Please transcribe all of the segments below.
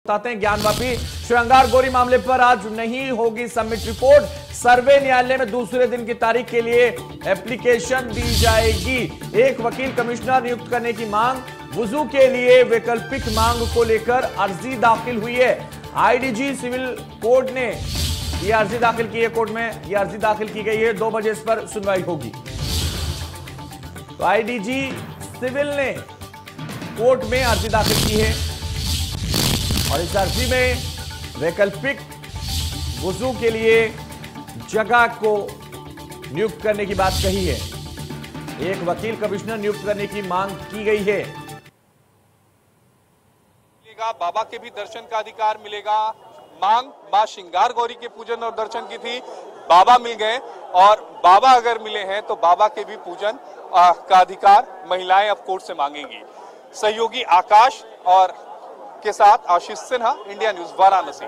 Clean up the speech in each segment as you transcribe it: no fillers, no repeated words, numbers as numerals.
बताते हैं ज्ञानवापी श्रृंगार गौरी मामले पर आज नहीं होगी सबमिट रिपोर्ट। सर्वे न्यायालय में दूसरे दिन की तारीख के लिए एप्लीकेशन दी जाएगी। एक वकील कमिश्नर नियुक्त करने की मांग, वुजू के लिए वैकल्पिक मांग को लेकर अर्जी दाखिल हुई है। आईडीजी सिविल कोर्ट ने यह अर्जी दाखिल की है। कोर्ट में यह अर्जी दाखिल की गई है। 2 बजे इस पर सुनवाई होगी। तो आईडीजी सिविल ने कोर्ट में अर्जी दाखिल की है और इस अर्जी में वैकल्पिक वुजू के लिए जगह को नियुक्त करने की बात कही है। एक वकील कमिश्नर नियुक्त करने की मांग की गई है। बाबा के भी दर्शन का अधिकार मिलेगा। मांग मां श्रृंगार गौरी के पूजन और दर्शन की थी, बाबा मिल गए और बाबा अगर मिले हैं तो बाबा के भी पूजन का अधिकार महिलाएं अब कोर्ट से मांगेंगी। सहयोगी आकाश और के साथ आशीष सिन्हा, इंडिया न्यूज, वाराणसी।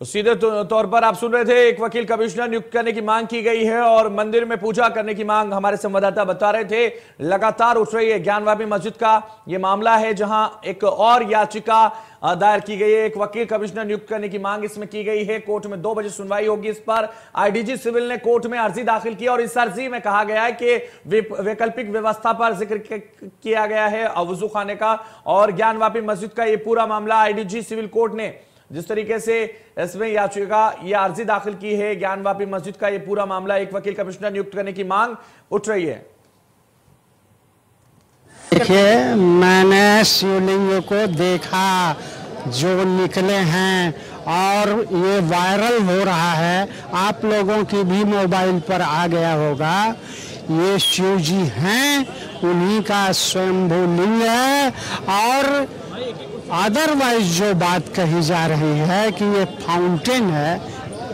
तो सीधे तौर पर आप सुन रहे थे, एक वकील कमिश्नर नियुक्त करने की मांग की गई है और मंदिर में पूजा करने की मांग हमारे संवाददाता बता रहे थे लगातार उठ रही है। ज्ञानवापी मस्जिद का यह मामला है जहां एक और याचिका दायर की गई है। एक वकील कमिश्नर नियुक्त करने की मांग इसमें की गई है। कोर्ट में 2 बजे सुनवाई होगी इस पर। आईडीजी सिविल ने कोर्ट में अर्जी दाखिल की और इस अर्जी में कहा गया है कि वैकल्पिक व्यवस्था पर जिक्र किया गया है वुजू खाने का और ज्ञानवापी मस्जिद का यह पूरा मामला आईडीजी सिविल कोर्ट ने जिस तरीके से इसमें याचिका या अर्जी दाखिल की है, ज्ञानवापी मस्जिद का यह पूरा मामला एक वकील कमिश्नर नियुक्त करने की मांग उठ रही है। देखिए, मैंने शिवलिंग को देखा जो निकले हैं और ये वायरल हो रहा है, आप लोगों की भी मोबाइल पर आ गया होगा। ये शिव जी हैं, उन्हीं का स्वयंभू लिंग है और अदरवाइज जो बात कही जा रही है कि ये फाउंटेन है,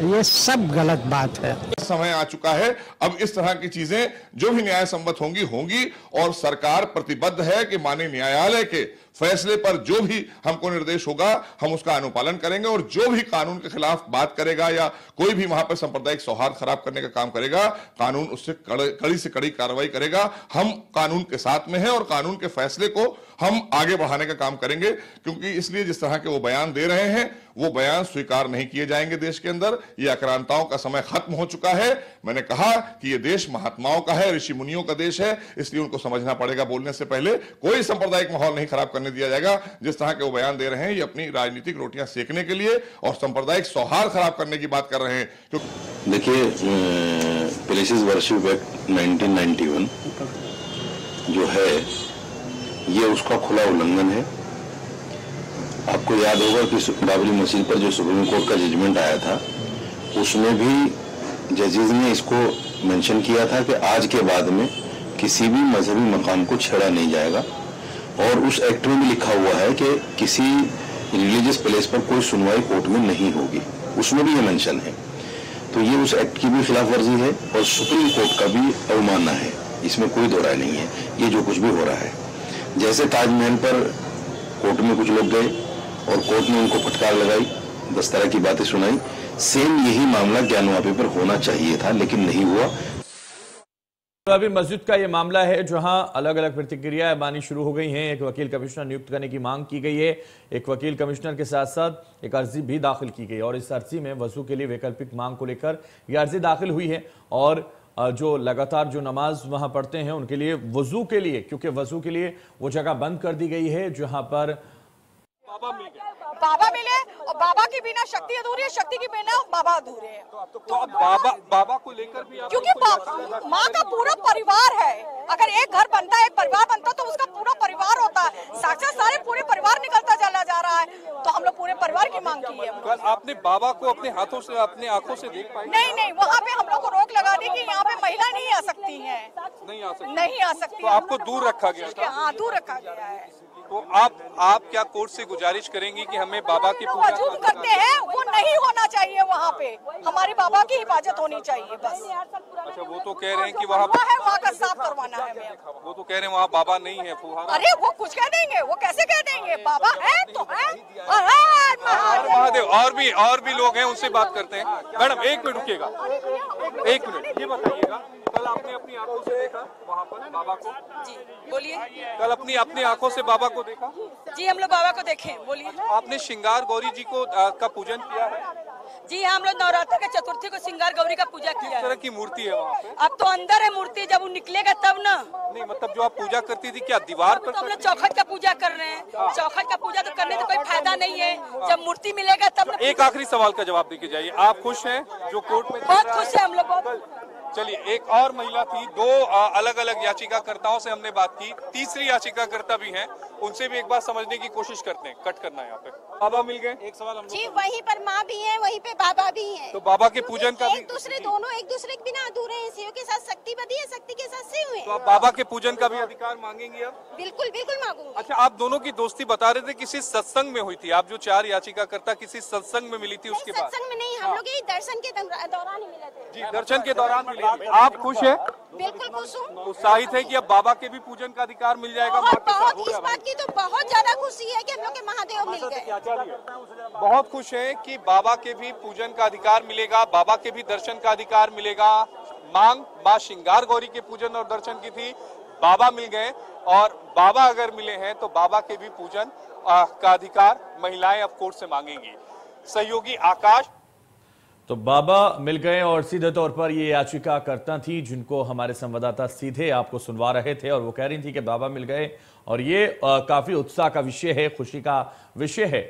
ये सब गलत बात है। समय आ चुका है, अब इस तरह की चीजें जो भी न्याय सम्मत होंगी और सरकार प्रतिबद्ध है कि माननीय न्यायालय के फैसले पर जो भी हमको निर्देश होगा हम उसका अनुपालन करेंगे और जो भी कानून के खिलाफ बात करेगा या कोई भी वहां पर सांप्रदायिक सौहार्द खराब करने का काम करेगा, कानून उससे कड़ी से कड़ी कार्रवाई करेगा। हम कानून के साथ में हैं और कानून के फैसले को हम आगे बढ़ाने का काम करेंगे, क्योंकि इसलिए जिस तरह के वो बयान दे रहे हैं वो बयान स्वीकार नहीं किए जाएंगे। देश के अंदर ये आक्रांताओं का समय खत्म हो चुका है। मैंने कहा कि ये देश महात्माओं का है, ऋषि मुनियों का देश है, इसलिए उनको समझना पड़ेगा। बोलने से पहले कोई सांप्रदायिक माहौल नहीं खराब करने दिया जाएगा। जिस तरह के वो बयान दे रहे हैं ये अपनी राजनीतिक रोटियां सेकने के लिए और सांप्रदायिक सौहार्द खराब करने की बात कर रहे हैं। देखिए, प्लेसेस वर्शिप एक्ट 1991 जो है ये उसका खुला उल्लंघन है। आपको याद होगा कि बाबरी मस्जिद पर जो सुप्रीम कोर्ट का जजमेंट आया था उसमें भी जजेस ने इसको मेंशन किया था कि आज के बाद में किसी भी मजहबी मकाम को छेड़ा नहीं जाएगा और उस एक्ट में भी लिखा हुआ है कि किसी रिलीजियस प्लेस पर कोई सुनवाई कोर्ट में नहीं होगी, उसमें भी ये मेंशन है। तो ये उस एक्ट की भी खिलाफ वर्जी है और सुप्रीम कोर्ट का भी अवमानना है, इसमें कोई दो राय नहीं है। ये जो कुछ भी हो रहा है, जैसे ताजमहल पर कोर्ट में कुछ लोग गए और कोर्ट ने उनको फटकार लगाई, 10 तरह की बातें सुनाई, सेम यही मामला ज्ञानवापी पर होना चाहिए था लेकिन नहीं हुआ। अभी मस्जिद का यह मामला है जहां अलग अलग प्रतिक्रियाएं आनी शुरू हो गई हैं। एक वकील कमिश्नर नियुक्त करने की मांग की गई है। एक वकील कमिश्नर के साथ साथ एक अर्जी भी दाखिल की गई और इस अर्जी में वजू के लिए वैकल्पिक मांग को लेकर यह अर्जी दाखिल हुई है और जो लगातार जो नमाज वहां पढ़ते हैं उनके लिए वजू के लिए, क्योंकि वजू के लिए वो जगह बंद कर दी गई है जहां पर बाबा मिले और बाबा के बिना शक्ति अधूरी है, शक्ति के बिना बाबा अधूरे हैं। तो आप बाबा को लेकर भी क्योंकि माँ का पूरा परिवार है। अगर एक घर बनता है, एक परिवार बनता है तो उसका पूरा परिवार होता है। साक्षात सारे पूरे परिवार निकलता चला जा रहा है, तो हम लोग पूरे परिवार की मांग की है। कल आपने बाबा को अपने हाथों से, अपने आंखों से देख पाई? नहीं, वहाँ पे हम लोग को रोक लगा दी कि यहाँ पे महिला नहीं आ सकती है, नहीं आ सकती। तो आपको दूर रखा गया था? हाँ, दूर रखा गया है। तो आप क्या कोर्ट से गुजारिश करेंगी कि हमें बाबा की पूजा वजूद करते हैं वो नहीं होना चाहिए, वहाँ पे हमारी बाबा की हिफाजत होनी चाहिए बस। अच्छा, वो तो कह रहे हैं कि वहाँ का साफ करवाना है हमें। वो तो कह रहे हैं वहाँ बाबा नहीं है, फुहारा। अरे वो कुछ कह देंगे, वो कैसे कह देंगे? बाबा है तो है। महादेव, और भी लोग हैं, उनसे बात करते हैं। मैडम एक मिनट रुकिएगा, एक मिनट, ये बताइएगा कल आपने अपनी आंखों से देखा वहाँ पर बाबा को? जी बोलिए। कल अपनी आंखों से बाबा को देखा? जी हम लोग बाबा को देखे। बोलिए। आपने श्रृंगार गौरी जी को का पूजन किया है? जी हम लोग नवरात्र के चतुर्थी को श्रृंगार गौरी का पूजा किया है। किस तरह की मूर्ति है वहाँ पे? अब तो अंदर है मूर्ति, जब वो निकलेगा तब ना। नहीं मतलब जो आप पूजा करती थी क्या दीवार पर? तो हम लोग चौखट का पूजा कर रहे हैं। चौखट का पूजा तो करने से कोई फायदा नहीं है, जब मूर्ति मिलेगा तब। एक आखिरी सवाल का जवाब देके जाइए, आप खुश हैं जो कोर्ट में? बहुत खुश है हम लोग, बहुत। चलिए, एक और महिला थी, दो अलग अलग याचिकाकर्ताओं से हमने बात की, तीसरी याचिकाकर्ता भी हैं, उनसे भी एक बार समझने की कोशिश करते हैं। कट करना है यहाँ पे। बाबा मिल गए? एक सवाल हम जी, वहीं पर माँ भी है, वहीं पे बाबा भी है। तो बाबा के पूजन का भी एक दूसरे दोनों एक दूसरे के बिना अधूरे हैं। शिव के साथ शक्ति बदी है, शक्ति के साथ शिव है। तो आप बाबा के पूजन का भी अधिकार मांगेंगी अब? बिल्कुल बिल्कुल मांगूंगी। अच्छा, आप दोनों की दोस्ती बता रहे थे किसी सत्संग में हुई थी, आप जो 4 याचिकाकर्ता किसी सत्संग में मिली थी उसके बाद? सत्संग में नहीं, हम लोग यही दर्शन के दौरान ही मिले थे। जी, दर्शन के दौरान मिली थी। आप खुश है? बिल्कुल खुश हूँ। उत्साहित है कि अब बाबा के भी पूजन का अधिकार मिल जाएगा? बहुत इस बात की तो बहुत ज्यादा खुशी है कि हम लोग के महादेव मिल गए। बहुत खुश हैं कि बाबा के भी पूजन का अधिकार मिलेगा, बाबा के भी दर्शन का अधिकार मिलेगा। मांग मां श्रृंगार गौरी के पूजन और दर्शन की थी, बाबा मिल गए, और बाबा अगर मिले हैं तो बाबा के भी पूजन का अधिकार महिलाएं अब कोर्ट से मांगेंगी। सहयोगी आकाश। तो बाबा मिल गए और सीधे तौर पर ये याचिकाकर्ता थी जिनको हमारे संवाददाता सीधे आपको सुनवा रहे थे, और वो कह रही थी कि बाबा मिल गए, और ये काफी उत्साह का विषय है, खुशी का विषय है।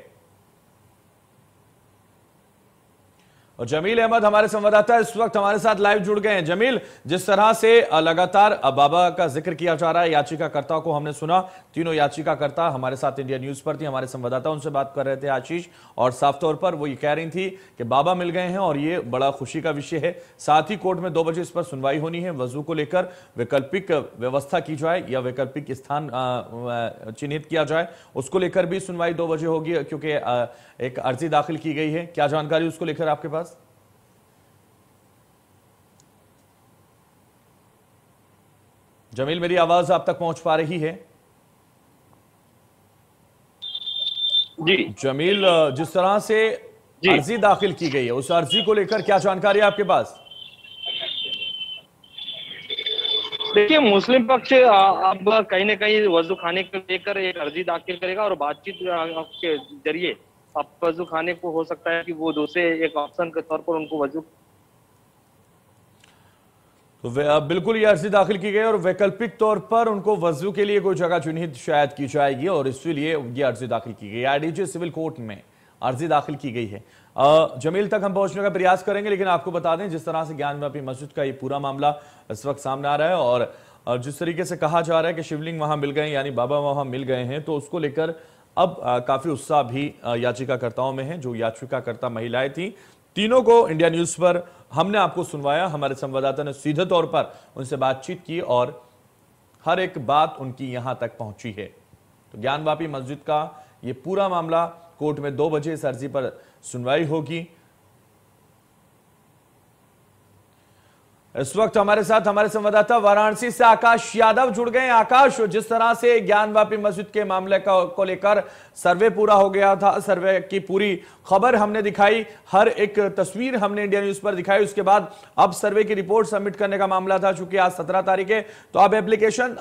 और जमील अहमद हमारे संवाददाता इस वक्त हमारे साथ लाइव जुड़ गए हैं। जमील, जिस तरह से लगातार बाबा का जिक्र किया जा रहा है, याचिकाकर्ताओं को हमने सुना, तीनों याचिकाकर्ता हमारे साथ इंडिया न्यूज पर थी, हमारे संवाददाता उनसे बात कर रहे थे आशीष, और साफ तौर पर वो ये कह रही थी कि बाबा मिल गए हैं और ये बड़ा खुशी का विषय है। साथ ही कोर्ट में 2 बजे इस पर सुनवाई होनी है। वजू को लेकर वैकल्पिक व्यवस्था की जाए या वैकल्पिक स्थान चिन्हित किया जाए, उसको लेकर भी सुनवाई 2 बजे होगी, क्योंकि एक अर्जी दाखिल की गई है। क्या जानकारी उसको लेकर आपके पास? जमील, मेरी आवाज आप तक पहुंच पा रही है? जी जमील, जिस तरह से अर्जी दाखिल की गई है, उस अर्जी को लेकर क्या जानकारी है आपके पास? देखिए, मुस्लिम पक्ष अब कहीं ना कहीं वजू खाने को लेकर एक अर्जी दाखिल करेगा, और बातचीत के जरिए अब वजू खाने को हो सकता है कि वो दूसरे एक ऑप्शन के तौर पर उनको वजू। तो बिल्कुल ये अर्जी दाखिल की गई और वैकल्पिक तौर पर उनको वजू के लिए कोई जगह चिन्हित शायद की जाएगी, और इसलिए ये अर्जी दाखिल की गई। आईडीजे सिविल कोर्ट में अर्जी दाखिल की गई है। जमील तक हम पहुंचने का प्रयास करेंगे, लेकिन आपको बता दें जिस तरह से ज्ञानव्यापी मस्जिद का ये पूरा मामला इस वक्त सामने आ रहा है, और जिस तरीके से कहा जा रहा है कि शिवलिंग वहां मिल गए, यानी बाबा वहां मिल गए हैं, तो उसको लेकर अब काफी उत्साह भी याचिकाकर्ताओं में है। जो याचिकाकर्ता महिलाएं थी, तीनों को इंडिया न्यूज पर हमने आपको सुनवाया। हमारे संवाददाता ने सीधे तौर पर उनसे बातचीत की और हर एक बात उनकी यहां तक पहुंची है। तो ज्ञानव्यापी मस्जिद का ये पूरा मामला कोर्ट में 2 बजे इस अर्जी पर सुनवाई होगी। इस वक्त हमारे साथ हमारे संवाददाता वाराणसी से आकाश यादव जुड़ गए हैं। आकाश, जिस तरह से ज्ञानव्यापी मस्जिद के मामले को लेकर सर्वे पूरा हो गया था, सर्वे की पूरी खबर हमने दिखाई, हर एक तस्वीर हमने इंडिया न्यूज पर दिखाई, उसके बाद अब सर्वे की रिपोर्ट सबमिट करने का मामला था। चूंकि आज 17 तारीख है, तो अब एप्लीकेशन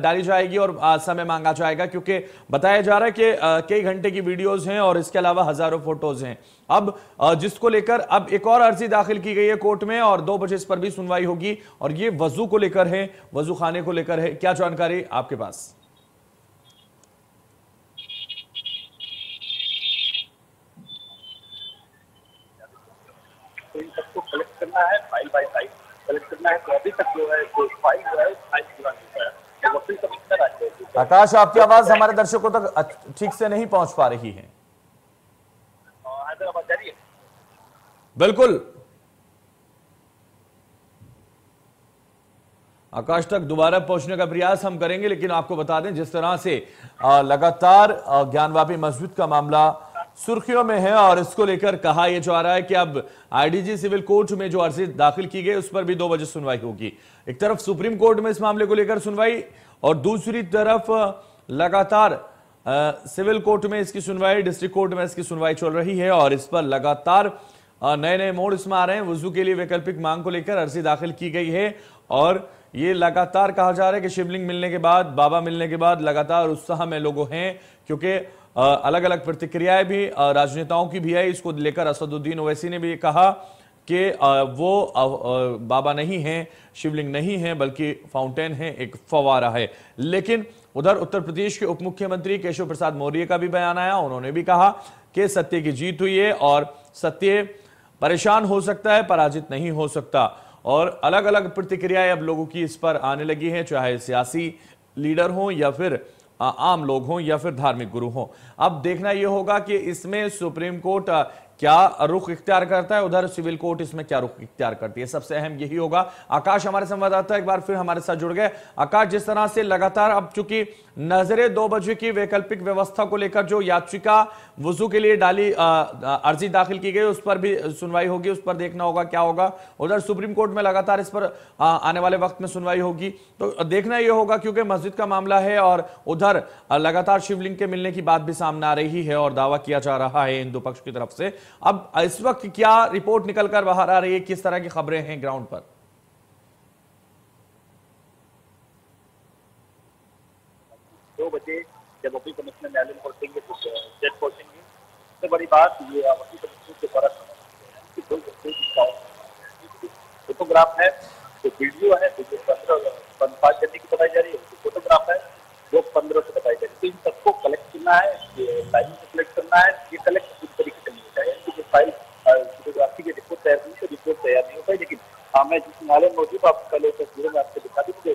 डाली जाएगी और समय मांगा जाएगा, क्योंकि बताया जा रहा है कि कई घंटे की वीडियोज हैं और इसके अलावा हजारों फोटोज हैं। अब जिसको लेकर अब एक और अर्जी दाखिल की गई है कोर्ट में, और 2 बजे इस पर भी सुनवाई होगी, और ये वजू को लेकर है, वजू खाने को लेकर है। क्या जानकारी आपके पास? सबको कलेक्ट करना है, फाइल बाय फाइल कलेक्ट करना है, तो अभी तक जो है जो फाइल जो है फाइल पूरा नहीं है, तो वकील सब इतना रास्ते। आकाश, आपकी आवाज हमारे दर्शकों तक ठीक से नहीं पहुंच पा रही है। हैदराबाद जा रही है? बिल्कुल, आकाश तक दोबारा पहुंचने का प्रयास हम करेंगे, लेकिन आपको बता दें जिस तरह से लगातार ज्ञानव्यापी मस्जिद का मामला सुर्खियों में है, और इसको लेकर कहा यह जा रहा है कि अब आईडीजी सिविल कोर्ट में जो अर्जी दाखिल की गई उस पर भी 2 बजे सुनवाई होगी। एक तरफ सुप्रीम कोर्ट में इस मामले को लेकर सुनवाई, और दूसरी तरफ लगातार सिविल कोर्ट में इसकी सुनवाई, डिस्ट्रिक्ट कोर्ट में इसकी सुनवाई चल रही है और इस पर लगातार नए नए मोड़ इसमें आ रहे हैं। वुजू के लिए वैकल्पिक मांग को लेकर अर्जी दाखिल की गई है और ये लगातार कहा जा रहा है कि शिवलिंग मिलने के बाद, बाबा मिलने के बाद लगातार उत्साह में लोग हैं, क्योंकि अलग अलग प्रतिक्रियाएं भी राजनेताओं की भी है। इसको लेकर असदुद्दीन ओवैसी ने भी कहा कि वो बाबा नहीं है, शिवलिंग नहीं है, बल्कि फाउंटेन है, एक फवारा है। लेकिन उधर उत्तर प्रदेश के उप मुख्यमंत्री केशव प्रसाद मौर्य का भी बयान आया। उन्होंने भी कहा कि सत्य की जीत हुई है और सत्य परेशान हो सकता है, पराजित नहीं हो सकता। और अलग अलग प्रतिक्रियाएं अब लोगों की इस पर आने लगी हैं, चाहे सियासी लीडर हों या फिर आम लोग हों या फिर धार्मिक गुरु हों। अब देखना यह होगा कि इसमें सुप्रीम कोर्ट क्या रुख इख्तियार करता है, उधर सिविल कोर्ट इसमें क्या रुख इख्तियार करती है। सबसे अहम यही होगा। आकाश हमारे संवाददाता एक बार फिर हमारे साथ जुड़ गए। आकाश, जिस तरह से लगातार अब चूंकि नजरे 2 बजे की वैकल्पिक व्यवस्था को लेकर जो याचिका वुजू के लिए डाली अर्जी दाखिल की गई, उस पर भी सुनवाई होगी, उस पर देखना होगा क्या होगा। उधर सुप्रीम कोर्ट में लगातार इस पर आने वाले वक्त में सुनवाई होगी, तो देखना यह होगा क्योंकि मस्जिद का मामला है और उधर लगातार शिवलिंग के मिलने की बात भी सामने आ रही है और दावा किया जा रहा है हिंदू पक्ष की तरफ से। अब इस वक्त क्या रिपोर्ट निकलकर बाहर आ रही है, किस तरह की खबरें हैं ग्राउंड पर? 2 बजे जब वकील कमिश्नर न्यायालय में पहुंचेंगे तो जज पहुंचेंगे। सबसे बड़ी बात ये वकील कमिश्नर के द्वारा फोटोग्राफ है, जो वीडियो है, वीडियो 15 करने की बताई जा रही है, फोटोग्राफ है वो 15 से बताई जा रही है। तो इन सबको कलेक्ट करना है, लाइन से कलेक्ट करना है, ये कलेक्ट पूरी तरीके से नहीं होता है। जो फाइल फोटोग्राफी की रिपोर्ट तैयार हुई तो रिपोर्ट तैयार नहीं होता है। लेकिन मैं जिस न्यायालय में मौजूद आप कल तस्वीरों में आपको दिखा दी कि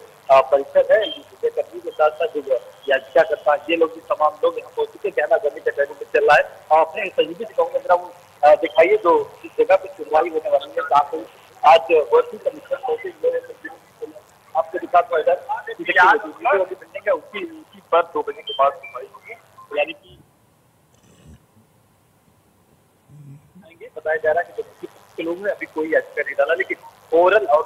परिषद है, कर्मी के साथ साथ जो याचिका करता है, ये लोग भी तमाम लोग यहाँ पहुंच चुके, कहना करने का टाइम चल रहा है। और अपने सहयोगी से कहूँगा जरा वो दिखाइए जो जिस जगह पे सुनवाई होने वाली है, जहाँ पे आज वर्किंग कमिश्नर आपको दिखा पाएगा बिल्डिंग है, उसी पर 2 बजे के बाद सुनवाई होगी। यानी कि बताया जा रहा है कि जो लोगों ने अभी कोई याचिका नहीं डाला, लेकिन ओरल और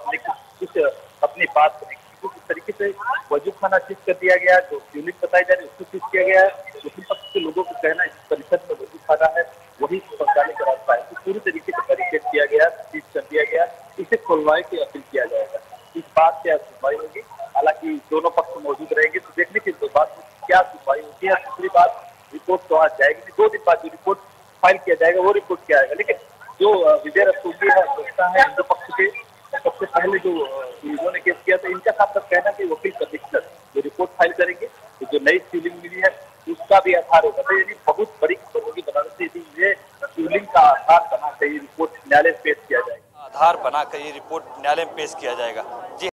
कुछ अपनी बात करने किस तरीके से वजू खाना शिफ्ट कर दिया गया, जो यूनिट बताई जा रही है उसको शिफ्ट किया गया है। उसी पक्ष के लोगों को कहना इस परिषद में वजू खाना है वही पहुंचाने का रास्ता है, तो पूरी तरीके से बैरिकेड किया गया, शिफ्ट कर दिया गया, इसे खुलवाए की अपील किया जाएगा। इस बात से आज सुनवाई होगी। हालांकि दोनों पक्ष मौजूद रहेंगे, तो देखने की बात क्या सुनवाई होती है। दूसरी बात, रिपोर्ट तो आज जाएगी, 2 दिन बाद जो रिपोर्ट फाइल किया जाएगा वो रिपोर्ट क्या आएगा। लेकिन जो विजय रस्तोगी है, है हिंदू पक्ष के सबसे पहले जो इन्होंने केस किया था, इनका साथ साथ कहना कि वकील कमिश्नर जो रिपोर्ट फाइल करेंगे, तो जो नई शिवलिंग मिली है उसका भी आधार होगा। तो यदि बहुत बड़ी खबर होगी बनारस से, यदि ये शिवलिंग का आधार बना कर ये रिपोर्ट न्यायालय में पेश किया जाएगा, आधार बनाकर ये रिपोर्ट न्यायालय में पेश किया जाएगा। जी